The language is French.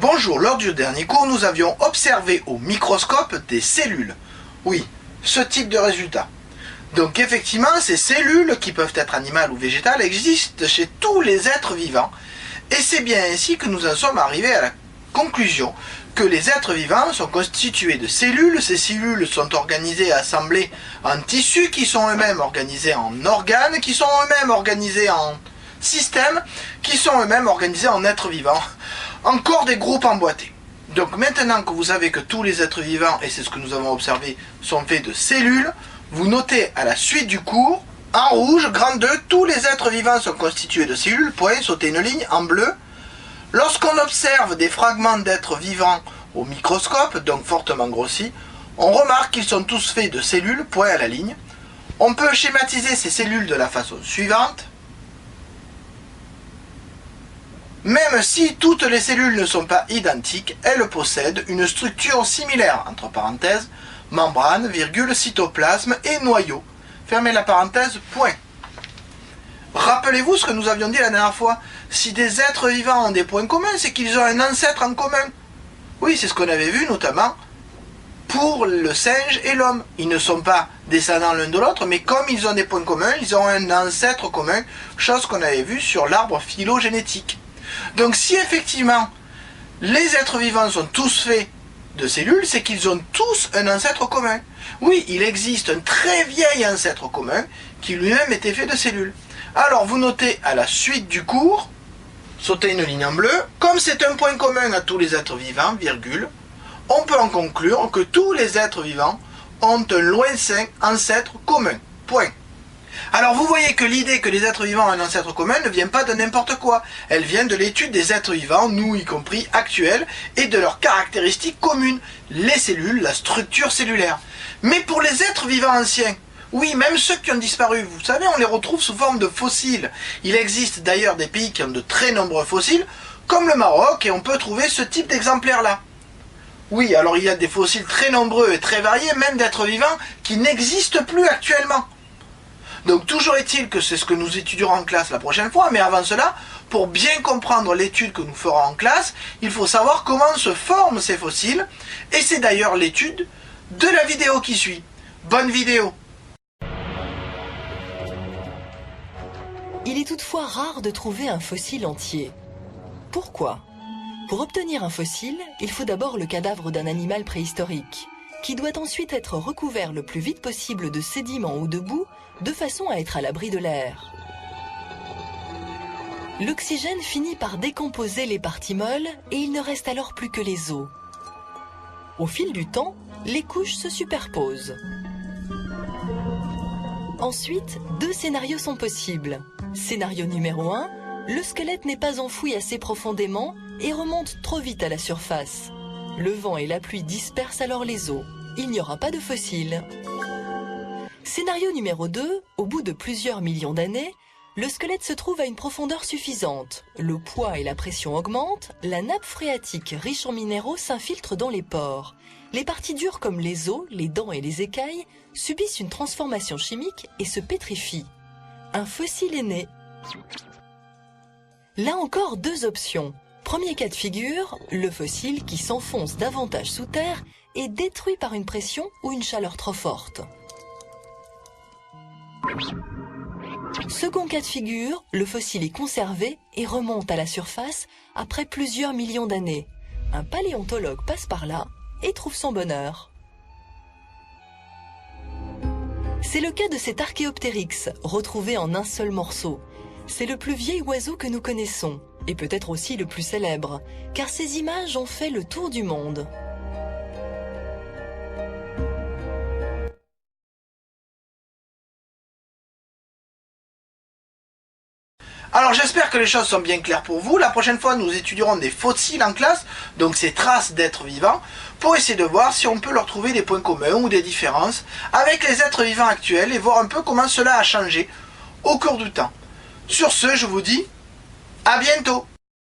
Bonjour, lors du dernier cours, nous avions observé au microscope des cellules. Oui, ce type de résultat. Donc effectivement, ces cellules, qui peuvent être animales ou végétales, existent chez tous les êtres vivants. Et c'est bien ainsi que nous en sommes arrivés à la conclusion que les êtres vivants sont constitués de cellules. Ces cellules sont organisées et assemblées en tissus qui sont eux-mêmes organisés en organes, qui sont eux-mêmes organisés en systèmes, qui sont eux-mêmes organisés en êtres vivants. Encore des groupes emboîtés. Donc maintenant que vous savez que tous les êtres vivants, et c'est ce que nous avons observé, sont faits de cellules, vous notez à la suite du cours, en rouge, grand 2, tous les êtres vivants sont constitués de cellules, point, sautez une ligne, en bleu. Lorsqu'on observe des fragments d'êtres vivants au microscope, donc fortement grossis, on remarque qu'ils sont tous faits de cellules, point à la ligne. On peut schématiser ces cellules de la façon suivante. Même si toutes les cellules ne sont pas identiques, elles possèdent une structure similaire, entre parenthèses, membrane, virgule, cytoplasme et noyau. Fermez la parenthèse, point. Rappelez-vous ce que nous avions dit la dernière fois. Si des êtres vivants ont des points communs, c'est qu'ils ont un ancêtre en commun. Oui, c'est ce qu'on avait vu notamment pour le singe et l'homme. Ils ne sont pas descendants l'un de l'autre, mais comme ils ont des points communs, ils ont un ancêtre commun, chose qu'on avait vu sur l'arbre phylogénétique. Donc si effectivement les êtres vivants sont tous faits de cellules, c'est qu'ils ont tous un ancêtre commun. Oui, il existe un très vieil ancêtre commun qui lui-même était fait de cellules. Alors vous notez à la suite du cours, sautez une ligne en bleu, comme c'est un point commun à tous les êtres vivants, virgule, on peut en conclure que tous les êtres vivants ont un lointain ancêtre commun. Point. Alors vous voyez que l'idée que les êtres vivants ont un ancêtre commun ne vient pas de n'importe quoi. Elle vient de l'étude des êtres vivants, nous y compris actuels, et de leurs caractéristiques communes, les cellules, la structure cellulaire. Mais pour les êtres vivants anciens, oui, même ceux qui ont disparu, vous savez, on les retrouve sous forme de fossiles. Il existe d'ailleurs des pays qui ont de très nombreux fossiles, comme le Maroc, et on peut trouver ce type d'exemplaire-là. Oui, alors il y a des fossiles très nombreux et très variés, même d'êtres vivants, qui n'existent plus actuellement. Donc toujours est-il que c'est ce que nous étudierons en classe la prochaine fois, mais avant cela, pour bien comprendre l'étude que nous ferons en classe, il faut savoir comment se forment ces fossiles, et c'est d'ailleurs l'étude de la vidéo qui suit. Bonne vidéo! Il est toutefois rare de trouver un fossile entier. Pourquoi? Pour obtenir un fossile, il faut d'abord le cadavre d'un animal préhistorique, qui doit ensuite être recouvert le plus vite possible de sédiments ou de boue, de façon à être à l'abri de l'air. L'oxygène finit par décomposer les parties molles et il ne reste alors plus que les os. Au fil du temps, les couches se superposent. Ensuite, deux scénarios sont possibles. Scénario numéro 1, le squelette n'est pas enfoui assez profondément et remonte trop vite à la surface. Le vent et la pluie dispersent alors les os. Il n'y aura pas de fossile. Scénario numéro 2, au bout de plusieurs millions d'années, le squelette se trouve à une profondeur suffisante. Le poids et la pression augmentent, la nappe phréatique riche en minéraux s'infiltre dans les pores. Les parties dures comme les os, les dents et les écailles subissent une transformation chimique et se pétrifient. Un fossile est né. Là encore, deux options. Premier cas de figure, le fossile qui s'enfonce davantage sous terre est détruit par une pression ou une chaleur trop forte. Second cas de figure, le fossile est conservé et remonte à la surface après plusieurs millions d'années. Un paléontologue passe par là et trouve son bonheur. C'est le cas de cet Archéoptérix, retrouvé en un seul morceau. C'est le plus vieil oiseau que nous connaissons, et peut-être aussi le plus célèbre, car ces images ont fait le tour du monde. Alors j'espère que les choses sont bien claires pour vous. La prochaine fois, nous étudierons des fossiles en classe, donc ces traces d'êtres vivants, pour essayer de voir si on peut leur trouver des points communs ou des différences avec les êtres vivants actuels et voir un peu comment cela a changé au cours du temps. Sur ce, je vous dis à bientôt!